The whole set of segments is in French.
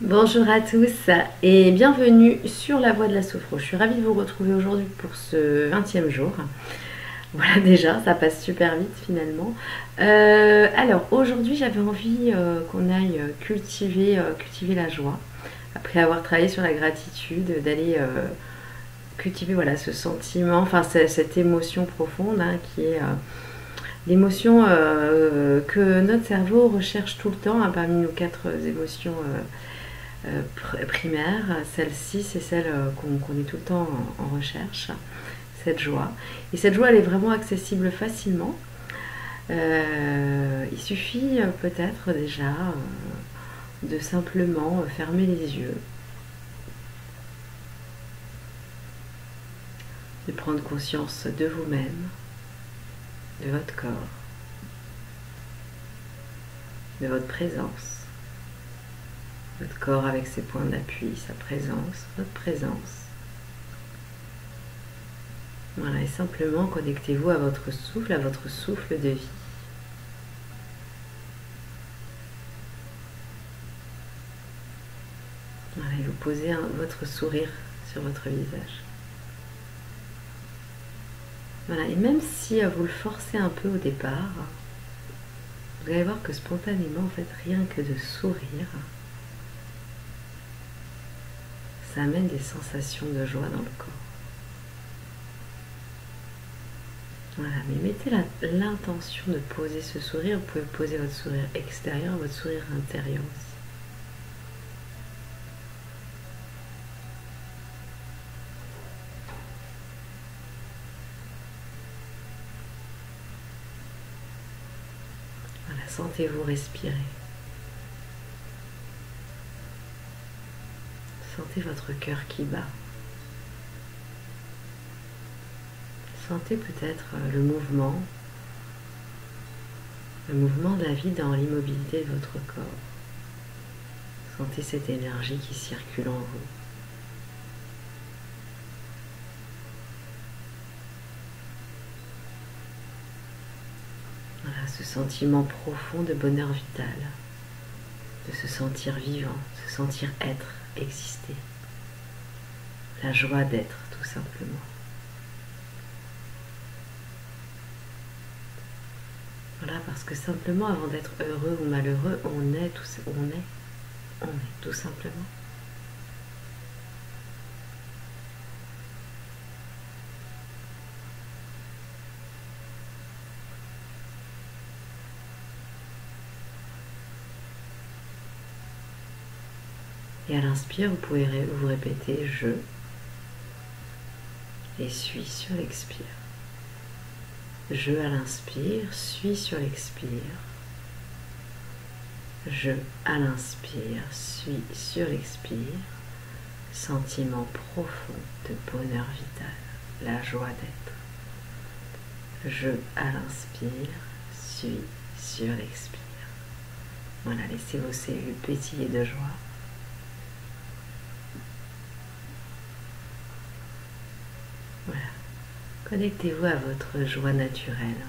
Bonjour à tous et bienvenue sur la voie de la sophro. Je suis ravie de vous retrouver aujourd'hui pour ce 20e jour. Voilà, déjà, ça passe super vite finalement. Alors aujourd'hui j'avais envie qu'on aille cultiver la joie. Après avoir travaillé sur la gratitude, d'aller cultiver voilà, ce sentiment, enfin cette émotion profonde qui est l'émotion que notre cerveau recherche tout le temps parmi nos quatre émotions primaire. Celle-ci, c'est celle qu'on est tout le temps en recherche, cette joie. Et cette joie, elle est vraiment accessible facilement. Il suffit peut-être déjà de simplement fermer les yeux, de prendre conscience de vous-même, de votre corps, de votre présence. Votre corps avec ses points d'appui, sa présence, votre présence. Voilà, et simplement connectez-vous à votre souffle de vie. Voilà, et vous posez votre sourire sur votre visage. Voilà, et même si vous le forcez un peu au départ, vous allez voir que spontanément, en fait, rien que de sourire, ça amène des sensations de joie dans le corps. Voilà, mais mettez l'intention de poser ce sourire. Vous pouvez poser votre sourire extérieur, votre sourire intérieur aussi. Voilà, sentez-vous respirer. Sentez votre cœur qui bat. Sentez peut-être le mouvement de la vie dans l'immobilité de votre corps. Sentez cette énergie qui circule en vous. Voilà, ce sentiment profond de bonheur vital, de se sentir vivant, de se sentir être, exister. La joie d'être, tout simplement. Voilà, parce que simplement, avant d'être heureux ou malheureux, on est tout simplement. Et à l'inspire, vous pouvez vous répéter je et suis sur l'expire. Je à l'inspire, suis sur l'expire. Je à l'inspire, suis sur l'expire. Sentiment profond de bonheur vital, la joie d'être. Je à l'inspire, suis sur l'expire. Voilà, laissez vos cellules pétiller de joie. Voilà. Connectez-vous à votre joie naturelle.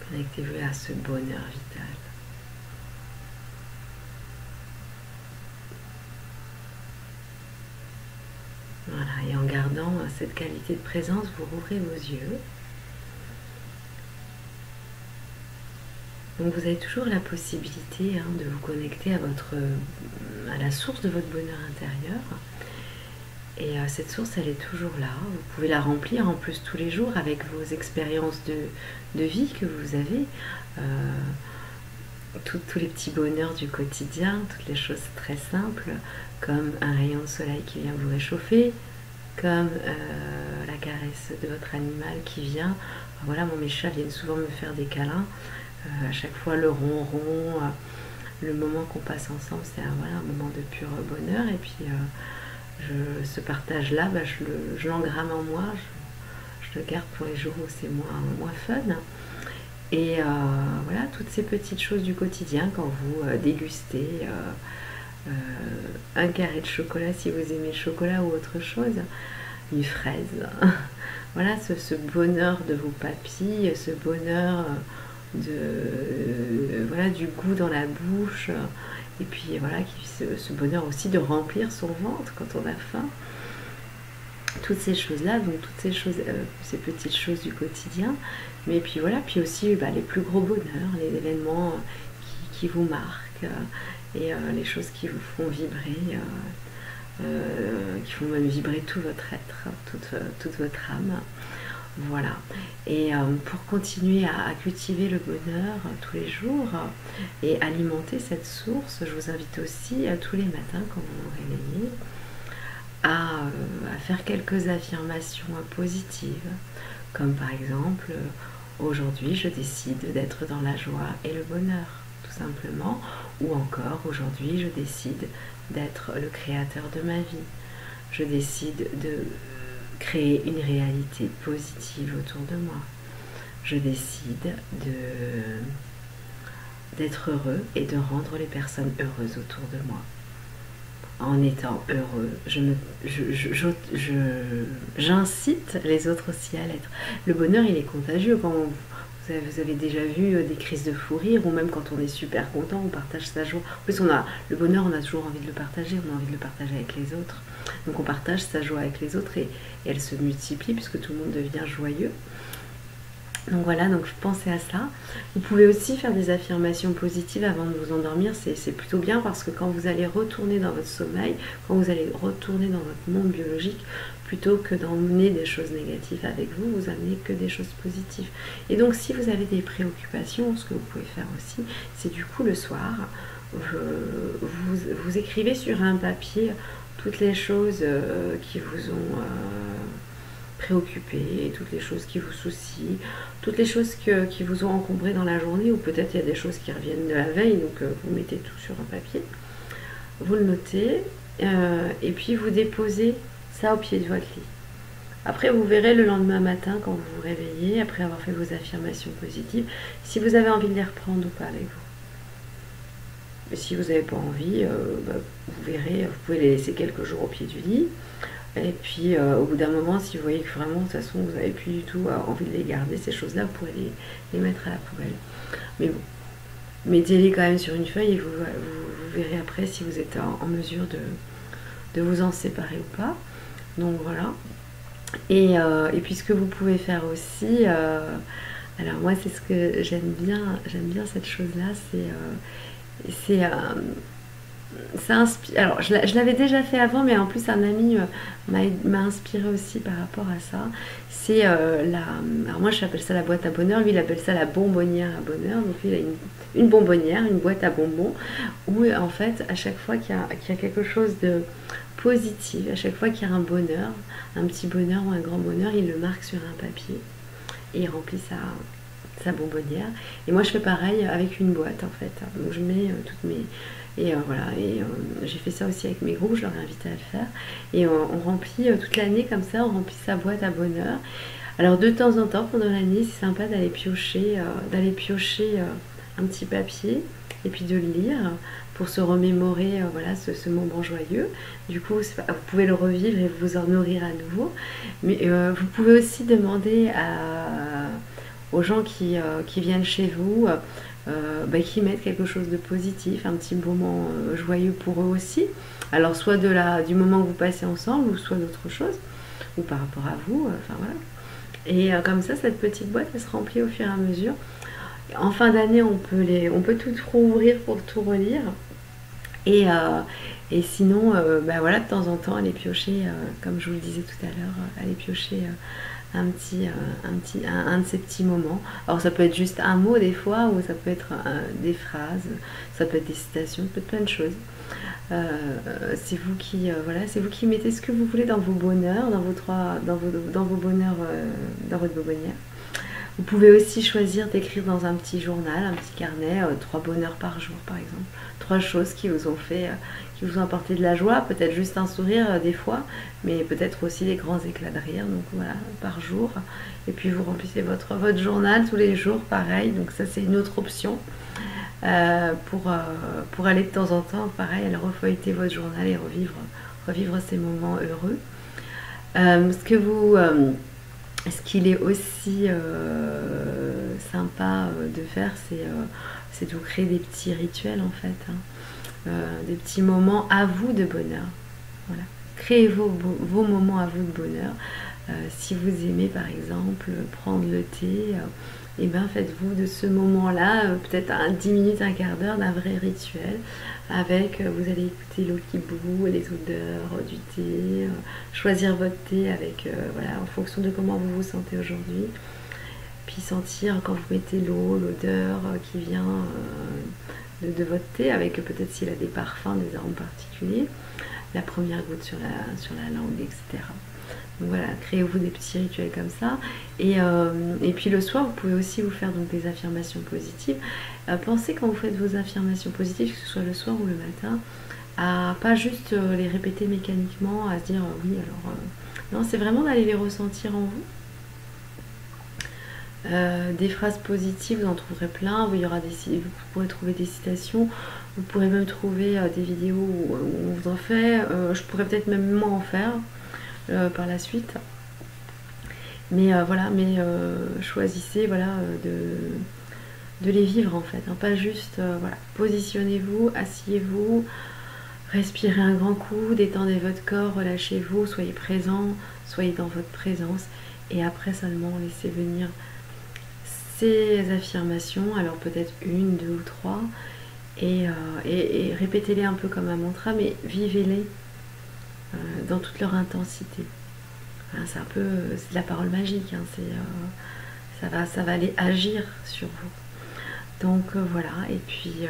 Connectez-vous à ce bonheur vital. Voilà, et en gardant cette qualité de présence, vous rouvrez vos yeux. Donc vous avez toujours la possibilité de vous connecter à la source de votre bonheur intérieur. Et cette source, elle est toujours là. Vous pouvez la remplir en plus tous les jours avec vos expériences de vie que vous avez. Tous les petits bonheurs du quotidien, toutes les choses très simples, comme un rayon de soleil qui vient vous réchauffer, comme la caresse de votre animal qui vient. Voilà, mes chats viennent souvent me faire des câlins. À chaque fois, le ronron, le moment qu'on passe ensemble, c'est un moment de pur bonheur. Et puis, ce partage-là, je l'engramme en moi. Je le garde pour les jours où c'est moins fun. Et voilà, toutes ces petites choses du quotidien, quand vous dégustez un carré de chocolat si vous aimez le chocolat ou autre chose, une fraise. Voilà, ce bonheur de vos papilles, ce bonheur voilà, du goût dans la bouche, et puis voilà, ce bonheur aussi de remplir son ventre quand on a faim. Toutes ces choses-là, donc toutes ces choses, ces petites choses du quotidien, mais puis voilà, puis aussi les plus gros bonheurs, les événements qui vous marquent, et les choses qui vous font vibrer, qui font même vibrer tout votre être, toute votre âme. Voilà. Et pour continuer à cultiver le bonheur tous les jours et alimenter cette source, je vous invite aussi tous les matins quand vous vous réveillez à faire quelques affirmations positives, comme par exemple aujourd'hui je décide d'être dans la joie et le bonheur, tout simplement, ou encore aujourd'hui je décide d'être le créateur de ma vie, je décide de créer une réalité positive autour de moi, je décide d'être heureux et de rendre les personnes heureuses autour de moi. En étant heureux, j'incite les autres aussi à l'être. Le bonheur, il est contagieux. Quand vous avez déjà vu des crises de fou rire, ou même quand on est super content, on partage sa joie. En plus, le bonheur, on a toujours envie de le partager, on a envie de le partager avec les autres. Donc on partage sa joie avec les autres et elle se multiplie puisque tout le monde devient joyeux. Donc voilà, donc pensez à ça. Vous pouvez aussi faire des affirmations positives avant de vous endormir, c'est plutôt bien parce que quand vous allez retourner dans votre sommeil, quand vous allez retourner dans votre monde biologique, plutôt que d'emmener des choses négatives avec vous, vous amenez que des choses positives. Et donc si vous avez des préoccupations, ce que vous pouvez faire aussi, c'est du coup le soir, vous écrivez sur un papier toutes les choses qui vous ont préoccupé, toutes les choses qui vous soucient, toutes les choses qui vous ont encombré dans la journée, ou peut-être il y a des choses qui reviennent de la veille, donc vous mettez tout sur un papier, vous le notez, et puis vous déposez ça au pied de votre lit. Après, vous verrez le lendemain matin, quand vous vous réveillez, après avoir fait vos affirmations positives, si vous avez envie de les reprendre ou pas avec vous. Et si vous n'avez pas envie, vous verrez, vous pouvez les laisser quelques jours au pied du lit. Et puis au bout d'un moment, si vous voyez que vraiment de toute façon vous n'avez plus du tout envie de les garder, ces choses-là, vous pourrez les mettre à la poubelle. Mais bon, mettez-les quand même sur une feuille et vous verrez après si vous êtes en mesure de vous en séparer ou pas. Donc voilà. Et puis ce que vous pouvez faire aussi, alors moi c'est ce que j'aime bien cette chose-là, ça inspire. Alors, je l'avais déjà fait avant, mais en plus, un ami m'a inspiré aussi par rapport à ça. C'est alors, moi, j'appelle ça la boîte à bonheur. Lui, il appelle ça la bonbonnière à bonheur. Donc, lui, il a une bonbonnière, une boîte à bonbons, où, en fait, à chaque fois qu'il y a quelque chose de positif, à chaque fois qu'il y a un bonheur, un petit bonheur ou un grand bonheur, il le marque sur un papier et il remplit sa bonbonnière. Et moi, je fais pareil avec une boîte, en fait. Donc, je mets toutes mes... Et voilà, et j'ai fait ça aussi avec mes groupes, je leur ai invité à le faire. Et on remplit toute l'année comme ça, on remplit sa boîte à bonheur. Alors de temps en temps, pendant l'année, c'est sympa d'aller piocher, un petit papier et puis de le lire pour se remémorer voilà, ce moment joyeux. Du coup, vous pouvez le revivre et vous en nourrir à nouveau. Mais vous pouvez aussi demander aux gens qui viennent chez vous, qui mettent quelque chose de positif, un petit moment joyeux pour eux aussi. Alors soit du moment que vous passez ensemble, ou soit d'autre chose, ou par rapport à vous, enfin voilà. Et comme ça, cette petite boîte, elle se remplit au fur et à mesure. En fin d'année, on peut tout rouvrir pour tout relire. Et sinon, voilà, de temps en temps, aller piocher, comme je vous le disais tout à l'heure, aller piocher un de ces petits moments. Alors ça peut être juste un mot des fois, ou ça peut être des phrases, ça peut être des citations, ça peut être plein de choses. C'est vous qui mettez ce que vous voulez dans vos bonheurs, dans vos bonheurs, dans votre bonbonnière. Vous pouvez aussi choisir d'écrire dans un petit journal, un petit carnet, 3 bonheurs par jour par exemple. 3 choses qui vous ont fait, qui vous ont apporté de la joie, peut-être juste un sourire des fois, mais peut-être aussi des grands éclats de rire, donc voilà, par jour. Et puis vous remplissez votre journal tous les jours, pareil, donc ça c'est une autre option. pour aller de temps en temps, pareil, refeuilleter votre journal et revivre ces moments heureux. Ce qu'il est aussi sympa de faire, c'est de vous créer des petits rituels en fait, hein. Des petits moments à vous de bonheur. Voilà. Créez vos moments à vous de bonheur. Si vous aimez par exemple prendre le thé, et bien faites-vous de ce moment-là peut-être 10 minutes, un quart d'heure d'un vrai rituel avec, vous allez écouter l'eau qui bout, les odeurs du thé, choisir votre thé avec, voilà, en fonction de comment vous vous sentez aujourd'hui, puis sentir quand vous mettez l'eau, l'odeur qui vient de votre thé, avec peut-être s'il a des parfums, des arômes particuliers, la première goutte sur la langue, etc. Donc voilà, créez-vous des petits rituels comme ça. Et puis le soir, vous pouvez aussi vous faire donc des affirmations positives. Pensez quand vous faites vos affirmations positives, que ce soit le soir ou le matin, à pas juste les répéter mécaniquement, à se dire oui, alors... non, c'est vraiment d'aller les ressentir en vous. Des phrases positives, vous en trouverez plein. Vous pourrez trouver des citations. Vous pourrez même trouver des vidéos où on vous en fait. Je pourrais peut-être même moi en faire par la suite. Mais voilà, choisissez voilà, de les vivre en fait. Hein, pas juste, voilà, positionnez-vous, asseyez-vous, respirez un grand coup, détendez votre corps, relâchez-vous, soyez présent, soyez dans votre présence. Et après seulement, laissez venir ces affirmations, alors peut-être une, deux ou trois, et répétez-les un peu comme un mantra, mais vivez-les dans toute leur intensité. Hein, c'est un peu, c'est de la parole magique, hein, ça va aller agir sur vous. Donc voilà, et puis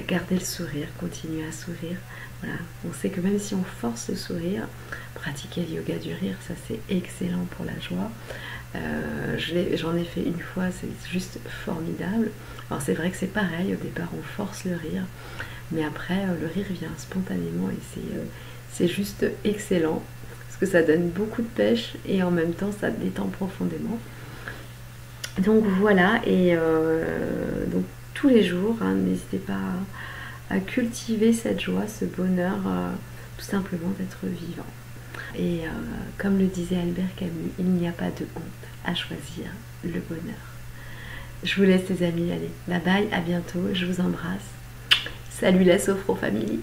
gardez le sourire, continuez à sourire. Voilà. On sait que même si on force le sourire, pratiquer le yoga du rire, ça c'est excellent pour la joie. J'en ai fait une fois, c'est juste formidable. Alors c'est vrai que c'est pareil, au départ on force le rire, mais après le rire vient spontanément et c'est juste excellent, parce que ça donne beaucoup de pêche et en même temps ça détend profondément. Donc voilà, et donc tous les jours, hein, n'hésitez pas à cultiver cette joie, ce bonheur, tout simplement d'être vivant. Et comme le disait Albert Camus, il n'y a pas de honte à choisir le bonheur. Je vous laisse les amis, allez, bye bye, à bientôt, je vous embrasse. Salut la Sophro Family.